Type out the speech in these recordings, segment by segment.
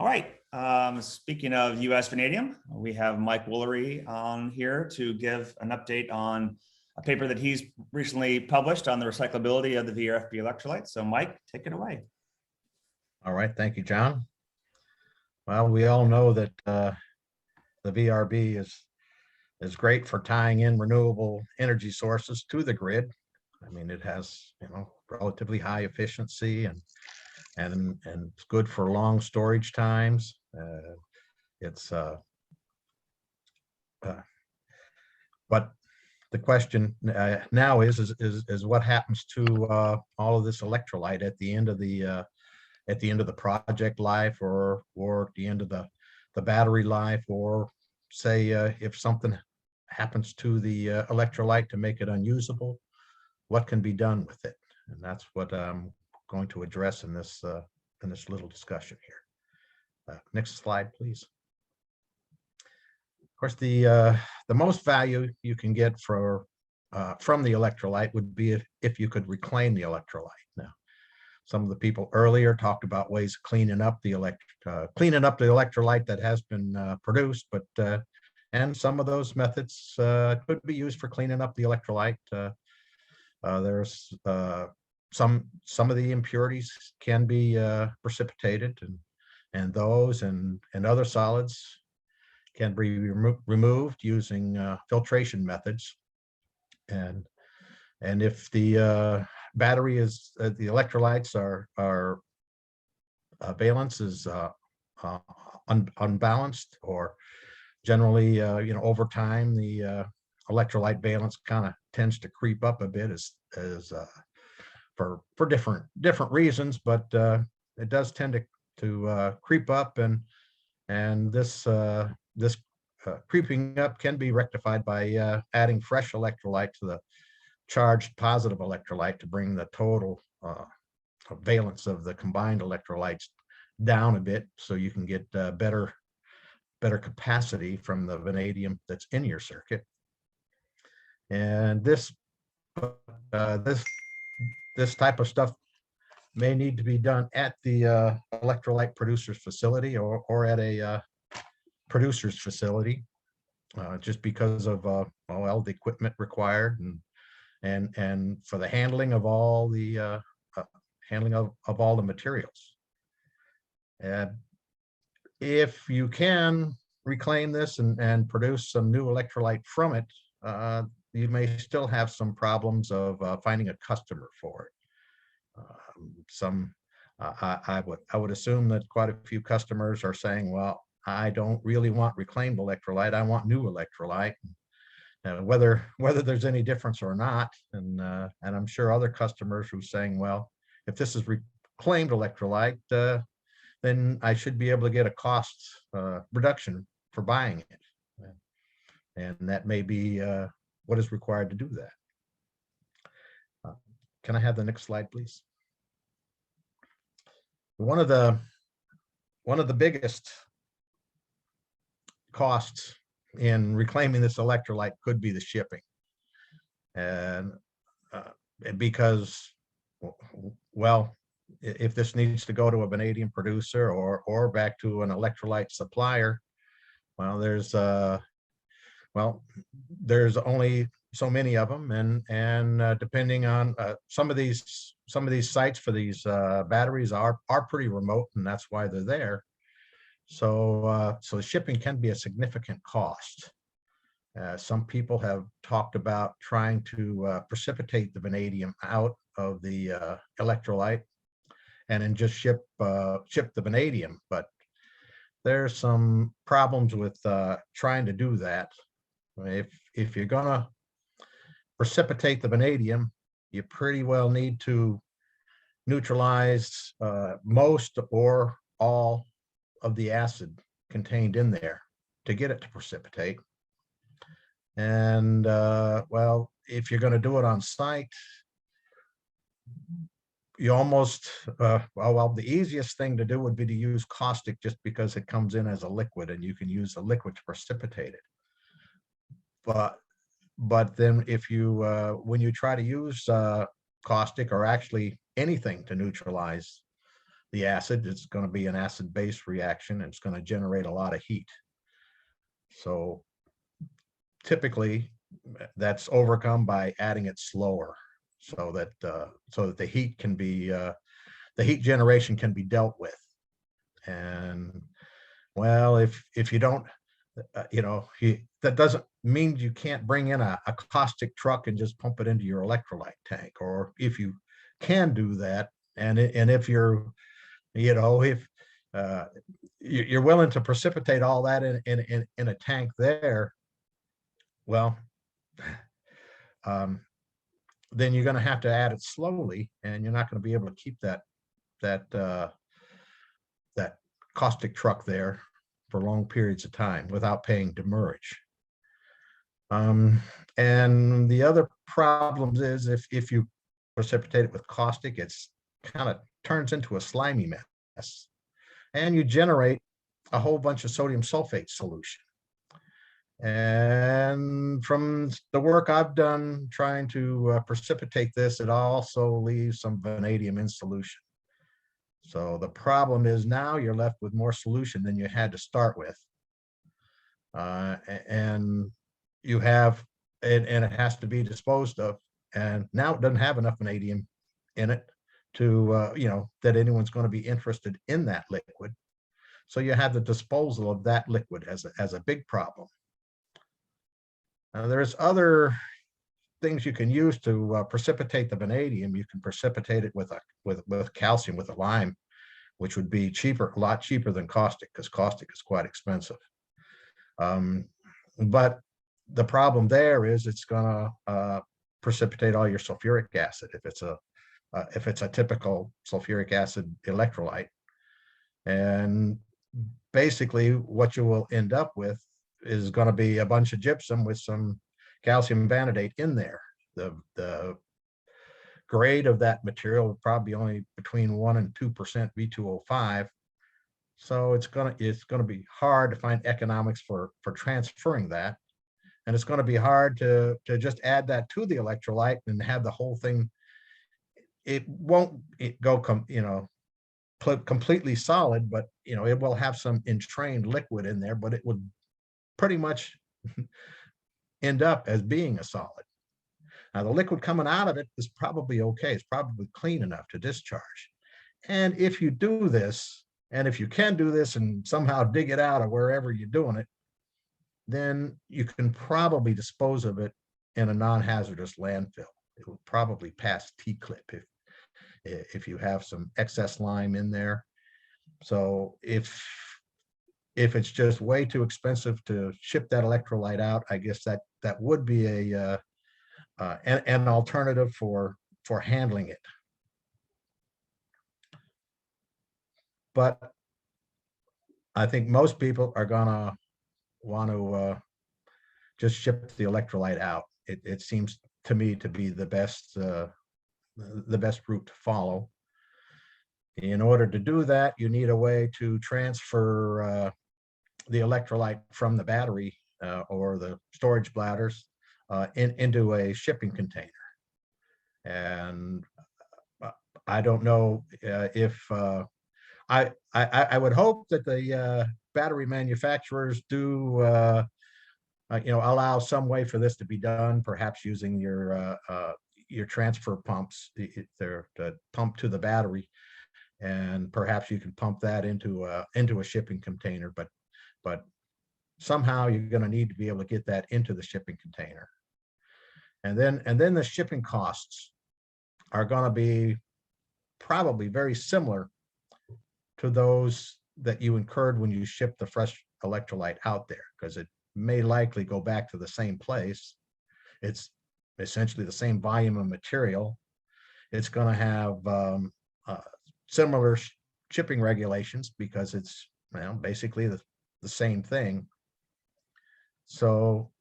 All right. Speaking of US vanadium, we have Mike Woolery on here to give an update on a paper that he's recently published on the recyclability of the VRFB electrolyte. So Mike, take it away. All right. Thank you, John. Well, we all know that the VRB is great for tying in renewable energy sources to the grid. I mean, it has, relatively high efficiency and it's good for long storage times. But the question now is what happens to all of this electrolyte at the end of the project life, or at the end of the battery life, or say if something happens to the electrolyte to make it unusable, what can be done with it? And that's what I'm going to address in this little discussion here. Next slide, please. Of course, the most value you can get from the electrolyte would be if you could reclaim the electrolyte. Now, some of the people earlier talked about ways of cleaning up the electrolyte that has been produced, but and some of those methods could be used for cleaning up the electrolyte. There's some of the impurities can be precipitated, and those and other solids can be removed using filtration methods. And if the battery is the electrolytes are valence is unbalanced, or generally over time the electrolyte valence kind of tends to creep up a bit as for different reasons, but it does tend to creep up, and this creeping up can be rectified by adding fresh electrolyte to the charged positive electrolyte to bring the total valence of the combined electrolytes down a bit, so you can get better capacity from the vanadium that's in your circuit. And this type of stuff may need to be done at the electrolyte producer's facility, or at a producer's facility, just because of the equipment required and for the handling of all the all the materials. And if you can reclaim this and produce some new electrolyte from it, you may still have some problems of finding a customer for it. I would assume that quite a few customers are saying, well, I don't really want reclaimed electrolyte, I want new electrolyte. Whether there's any difference or not, and I'm sure other customers who are saying, well, if this is reclaimed electrolyte, then I should be able to get a cost reduction for buying it, and that may be what is required to do that. Can I have the next slide, please? One of the biggest costs in reclaiming this electrolyte could be the shipping, and because, well, if this needs to go to a vanadium producer or back to an electrolyte supplier, well, there's only so many of them, and depending on some of these sites for these batteries are pretty remote, and that's why they're there. So so shipping can be a significant cost. Some people have talked about trying to precipitate the vanadium out of the electrolyte and then just ship the vanadium, but there's some problems with trying to do that. If you're gonna precipitate the vanadium, you pretty well need to neutralize most or all of the acid contained in there to get it to precipitate. And well, if you're going to do it on site, you almost well, the easiest thing to do would be to use caustic, just because it comes in as a liquid and you can use a liquid to precipitate it. But then if you when you try to use caustic, or actually anything to neutralize the acid. It's going to be an acid-base reaction, and it's going to generate a lot of heat. So typically that's overcome by adding it slower, so that the heat can be the heat generation can be dealt with. And well, if you don't, that doesn't mean you can't bring in a caustic truck and just pump it into your electrolyte tank. Or if you can do that, and if you're, if you're willing to precipitate all that in a tank there, well, then you're going to have to add it slowly, and you're not going to be able to keep that caustic truck there for long periods of time without paying demurrage. And the other problems is if you precipitate it with caustic, it's kind of turns into a slimy mess, and you generate a whole bunch of sodium sulfate solution. And from the work I've done trying to precipitate this, it also leaves some vanadium in solution. So the problem is now you're left with more solution than you had to start with. And you have, and it has to be disposed of. And now it doesn't have enough vanadium in it to, that anyone's going to be interested in that liquid. So you have the disposal of that liquid as a big problem. There's other things you can use to precipitate the vanadium. You can precipitate it with calcium, with a lime, which would be cheaper, a lot cheaper than caustic, because caustic is quite expensive. But the problem there is it's going to precipitate all your sulfuric acid if it's a typical sulfuric acid electrolyte. And basically what you will end up with is going to be a bunch of gypsum with some calcium vanadate in there. The grade of that material would probably only between 1% and 2% V2O5. So it's going to be hard to find economics for transferring that. And it's going to be hard to just add that to the electrolyte and have the whole thing. It won't go completely solid, but it will have some entrained liquid in there, but it would pretty much end up as being a solid. Now the liquid coming out of it is probably okay. It's probably clean enough to discharge. And if you do this, and if you can do this and somehow dig it out of wherever you're doing it, then you can probably dispose of it in a non-hazardous landfill. It will probably pass T-clip if you have some excess lime in there. So if it's just way too expensive to ship that electrolyte out, I guess that would be an alternative for handling it. But I think most people are gonna want to just ship the electrolyte out. It seems to me to be the best route to follow. In order to do that, you need a way to transfer the electrolyte from the battery or the storage bladders into a shipping container. And I don't know if I would hope that the battery manufacturers do allow some way for this to be done, perhaps using your transfer pumps. They're pumped to the battery, and perhaps you can pump that into a shipping container. But somehow you're going to need to be able to get that into the shipping container. And then the shipping costs are going to be probably very similar to those that you incurred when you shipped the fresh electrolyte out there, because it may likely go back to the same place. It's essentially the same volume of material. It's going to have similar shipping regulations because it's basically the same thing. So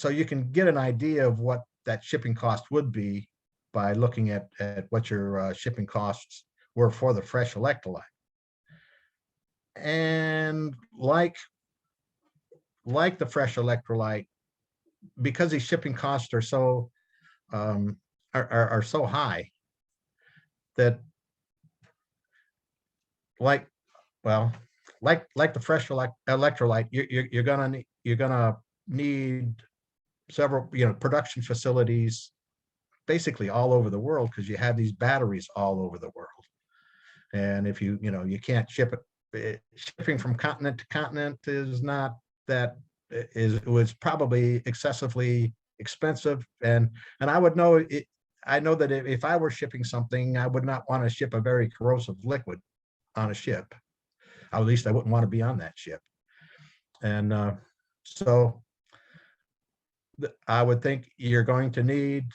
you can get an idea of what that shipping cost would be by looking at what your shipping costs were for the fresh electrolyte. And like the fresh electrolyte, because these shipping costs are so so high, that like, well, like the fresh electrolyte, you're gonna need several, production facilities basically all over the world, because you have these batteries all over the world. And if you can't ship it, shipping from continent to continent is not that, it was probably excessively expensive. And I would know it. I know that if I were shipping something, I would not want to ship a very corrosive liquid on a ship. At least I wouldn't want to be on that ship. And so I would think you're going to need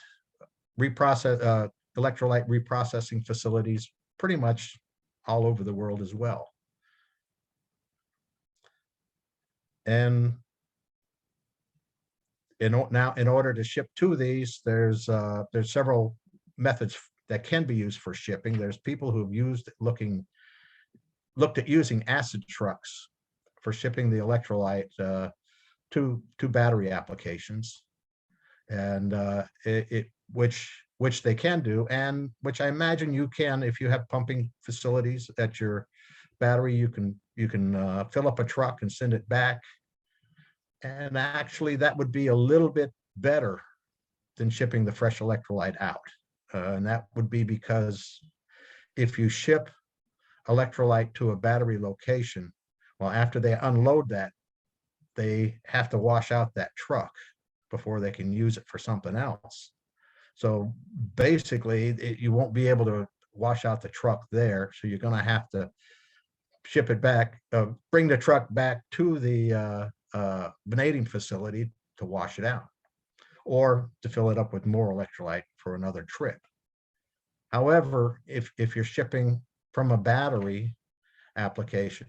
electrolyte reprocessing facilities pretty much all over the world as well. And now, in order to ship to these, there's several methods that can be used for shipping. There's people who've looked at using acid trucks for shipping the electrolyte to battery applications, and which they can do, and which I imagine you can if you have pumping facilities at your battery. You can fill up a truck and send it back, and actually that would be a little bit better than shipping the fresh electrolyte out, and that would be because if you ship electrolyte to a battery location, well, after they unload that, they have to wash out that truck before they can use it for something else. So basically, you won't be able to wash out the truck there. So you're going to have to ship it back, bring the truck back to the vanadium facility to wash it out, or to fill it up with more electrolyte for another trip. However, if you're shipping from a battery application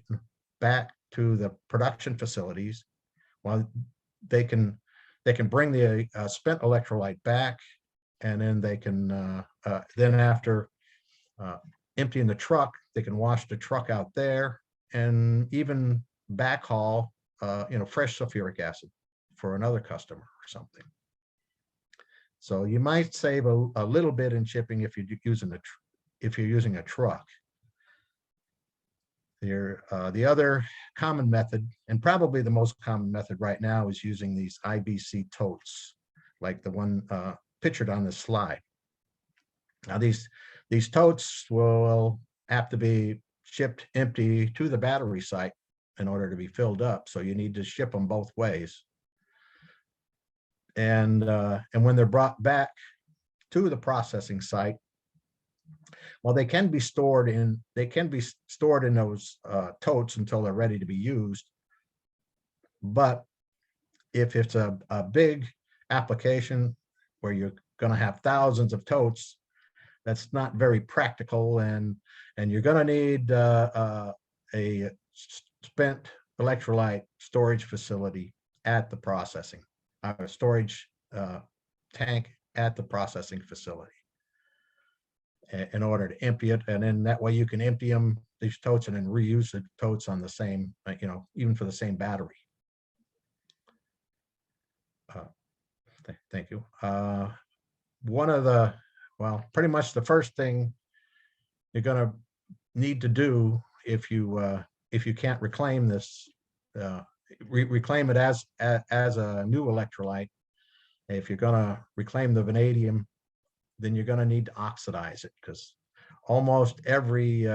back to the production facilities, well, they can bring the spent electrolyte back, and then they can then after emptying the truck, they can wash the truck out there, and even backhaul fresh sulfuric acid for another customer or something. So you might save a little bit in shipping if you're using a truck. The other common method, and probably the most common method right now, is using these IBC totes, like the one pictured on this slide. Now these totes will have to be shipped empty to the battery site in order to be filled up. So you need to ship them both ways. And when they're brought back to the processing site, well, they can be stored in those totes until they're ready to be used. But if it's a big application where you're going to have thousands of totes, that's not very practical, and you're going to need a spent electrolyte storage facility at the processing, storage tank at the processing facility, in order to empty it. And then that way you can empty these totes, and then reuse the totes on the same, even for the same battery. Thank you. Pretty much the first thing you're going to need to do, if you can't reclaim this, reclaim it as a new electrolyte. If you're going to reclaim the vanadium, then you're going to need to oxidize it, because almost every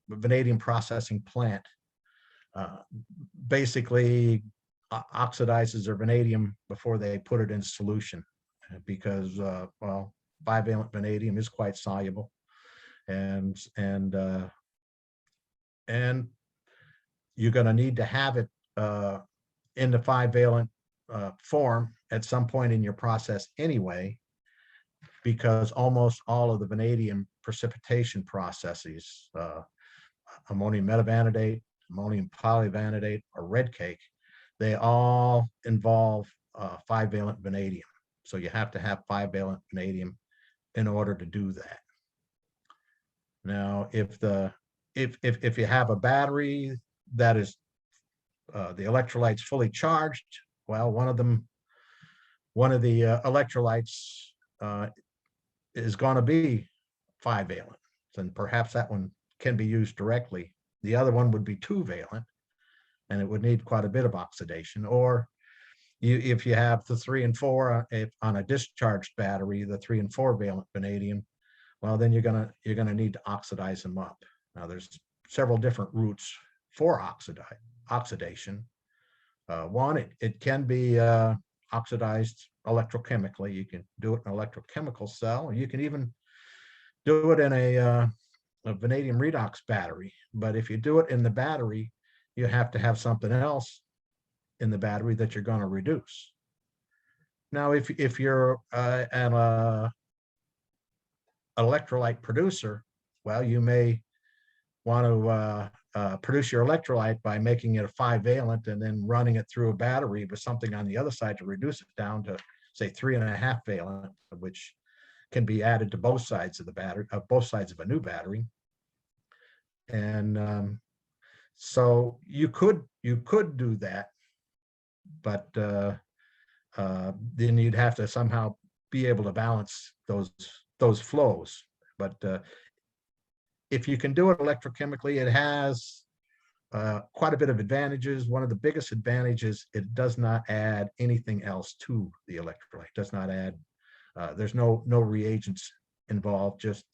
vanadium processing plant basically oxidizes their vanadium before they put it in solution, because bivalent vanadium is quite soluble, and you're going to need to have it in the 5-valent form at some point in your process anyway, because almost all of the vanadium precipitation processes, ammonium metavanadate, ammonium polyvanadate, or red cake, they all involve 5-valent vanadium. So you have to have 5-valent vanadium in order to do that. Now, if you have a battery that is the electrolyte's fully charged, well, one of the electrolytes is going to be 5-valent, and perhaps that one can be used directly the other one would be 2-valent, and it would need quite a bit of oxidation. Or if you have the 3 and 4 if on a discharged battery, the 3 and 4-valent vanadium, well, then you're gonna need to oxidize them up. Now, there's several different routes for oxidation. One, it can be oxidized electrochemically. You can do it in an electrochemical cell, or you can even do it in a vanadium redox battery. But if you do it in the battery, you have to have something else in the battery that you're going to reduce. Now, if you're an electrolyte producer, well, you may want to produce your electrolyte by making it a 5-valent and then running it through a battery with something on the other side to reduce it down to, say, 3.5-valent, which can be added to both sides of the battery, both sides of a new battery. And so you could do that, but then you'd have to somehow be able to balance those flows. But if you can do it electrochemically, it has quite a bit of advantages. One of the biggest advantages, it does not add anything else to the electrolyte. It does not add. There's no reagents involved, just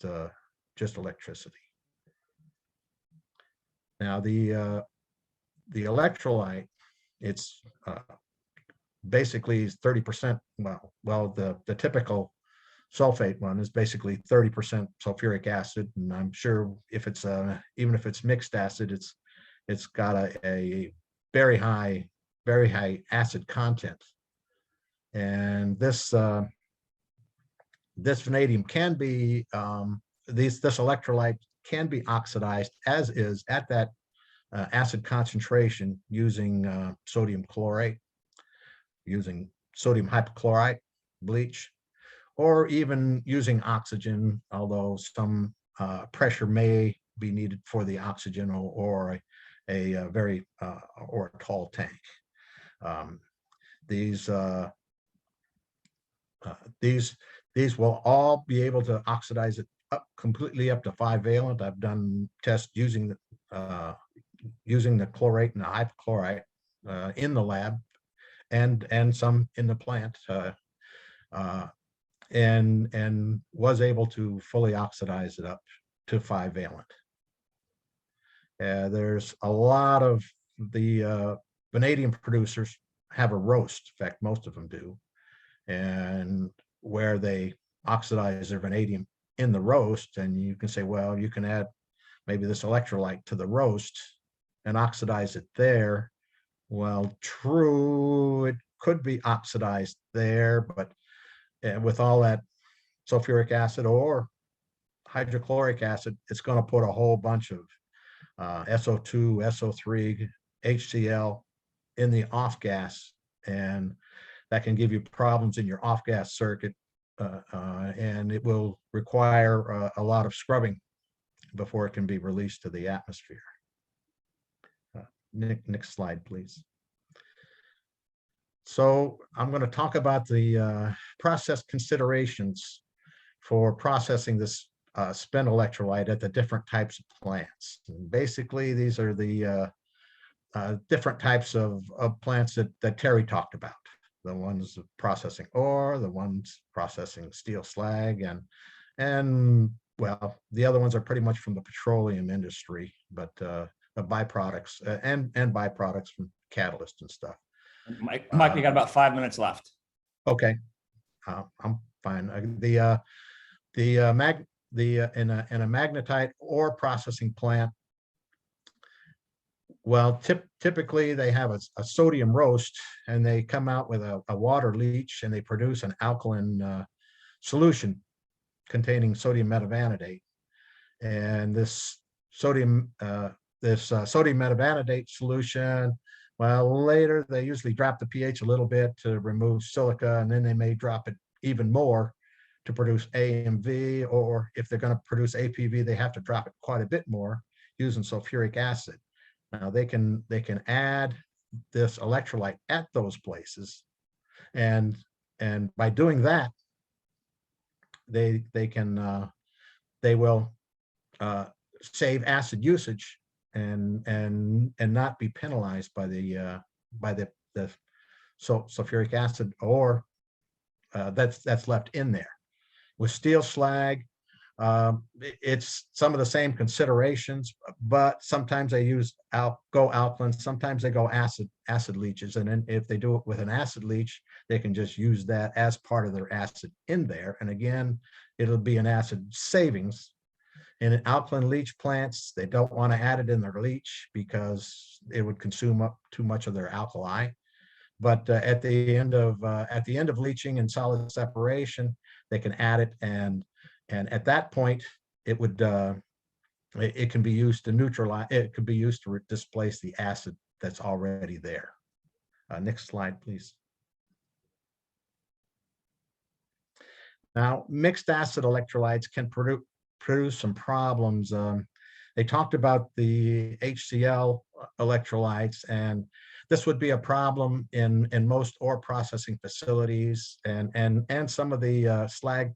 electricity. Now the electrolyte, it's basically 30%. Well, the typical sulfate one is basically 30% sulfuric acid, and I'm sure if it's even if it's mixed acid, it's got a very high acid content. And this vanadium can be this electrolyte can be oxidized as is at that acid concentration using sodium chlorate, using sodium hypochlorite bleach, or even using oxygen, although some pressure may be needed for the oxygen, or a very or a tall tank. These will all be able to oxidize it completely up to 5-valent. I've done tests using the chlorate and the hypochlorite in the lab, and some in the plant, and was able to fully oxidize it up to 5-valent. There's a lot of the vanadium producers have a roast. In fact, most of them do, and where they oxidize their vanadium in the roast, and you can say, well, you can add maybe this electrolyte to the roast and oxidize it there. Well, true, it could be oxidized there, but with all that sulfuric acid or hydrochloric acid, it's going to put a whole bunch of SO2, SO3, HCl in the off gas, and that can give you problems in your off gas circuit, and it will require a lot of scrubbing before it can be released to the atmosphere. Next slide, please. So I'm going to talk about the process considerations for processing this spent electrolyte at the different types of plants. And basically, these are the different types of plants that Terry talked about. The ones processing ore, the ones processing steel slag, and well, the other ones are pretty much from the petroleum industry, but the byproducts and byproducts from catalyst and stuff. Mike, we got about 5 minutes left. Okay, I'm fine. In a magnetite ore processing plant, well, typically they have a sodium roast, and they come out with a water leach, and they produce an alkaline solution containing sodium metavanadate. And this sodium metavanadate solution, well, later they usually drop the pH a little bit to remove silica, and then they may drop it even more to produce AMV, or if they're going to produce APV, they have to drop it quite a bit more using sulfuric acid. Now they can add this electrolyte at those places, and by doing that, they will save acid usage and not be penalized by the sulfuric acid or that's left in there. With steel slag, it's some of the same considerations, but sometimes they go alkaline, sometimes they go acid leaches, and then if they do it with an acid leach, they can just use that as part of their acid in there, and again, it'll be an acid savings. In alkaline leach plants, they don't want to add it in their leach because it would consume up too much of their alkali. But at the end of leaching and solid separation, they can add it, and at that point, it would it can be used to neutralize. It could be used to displace the acid that's already there. Next slide, please. Now, mixed acid electrolytes can produce some problems. They talked about the HCl electrolytes, and this would be a problem in most ore processing facilities and some of the slag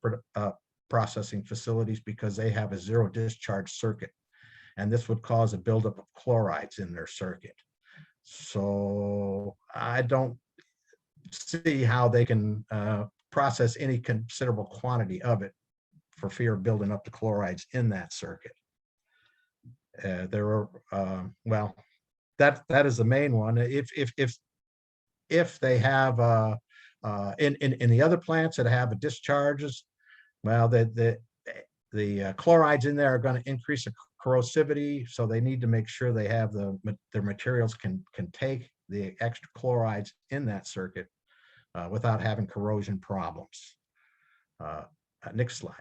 processing facilities, because they have a zero discharge circuit, and this would cause a buildup of chlorides in their circuit. So I don't see how they can process any considerable quantity of it for fear of building up the chlorides in that circuit. Well, that is the main one. If they have in the other plants that have discharges, well, the chlorides in there are going to increase the corrosivity, so they need to make sure they have their materials can take the extra chlorides in that circuit without having corrosion problems. Next slide.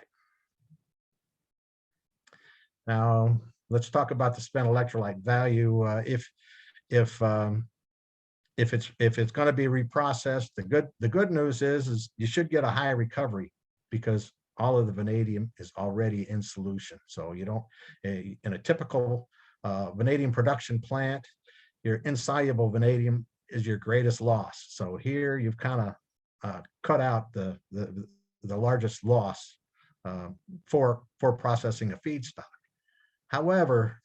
Now, let's talk about the spent electrolyte value. If it's going to be reprocessed, the good news is you should get a high recovery, because all of the vanadium is already in solution. So you don't, in a typical vanadium production plant, your insoluble vanadium is your greatest loss. So here you've kind of cut out the largest loss for processing a feedstock. However,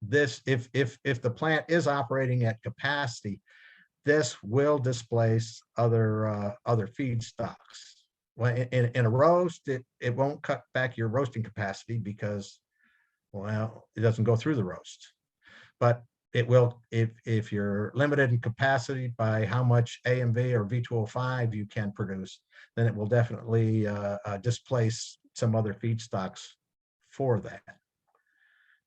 this if the plant is operating at capacity, this will displace other feedstocks. Well, in a roast, it won't cut back your roasting capacity because, well, it doesn't go through the roast. But it will, if you're limited in capacity by how much AMV or V2O5 you can produce, then it will definitely displace some other feedstocks for that.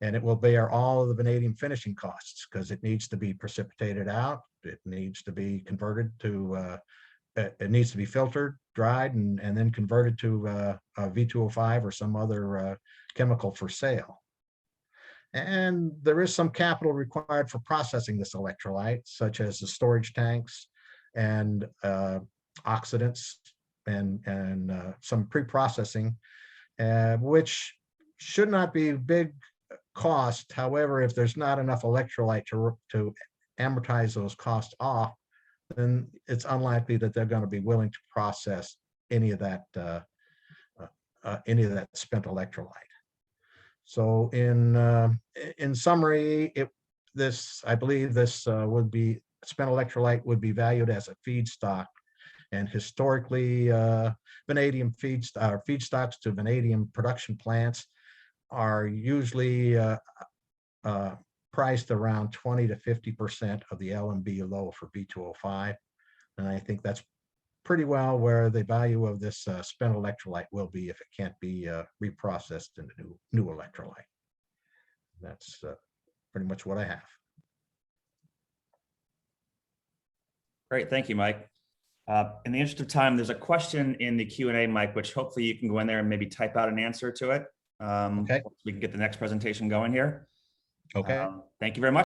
And it will bear all of the vanadium finishing costs, because it needs to be precipitated out. It needs to be converted to, it needs to be filtered, dried, and then converted to a V2O5 or some other chemical for sale. And there is some capital required for processing this electrolyte, such as the storage tanks and oxidants and some pre-processing, which should not be big cost. However, if there's not enough electrolyte to amortize those costs off, then it's unlikely that they're going to be willing to process any of that spent electrolyte. So in summary, I believe this would be spent electrolyte would be valued as a feedstock, and historically vanadium feedstocks to vanadium production plants are usually priced around 20 to 50% of the LMB low for V2O5. And I think that's pretty well where the value of this spent electrolyte will be if it can't be reprocessed into new electrolyte. That's pretty much what I have. Great, thank you, Mike. In the interest of time, there's a question in the Q&A, Mike, which hopefully you can go in there and maybe type out an answer to it. Okay. We can get the next presentation going here. Okay. Thank you very much.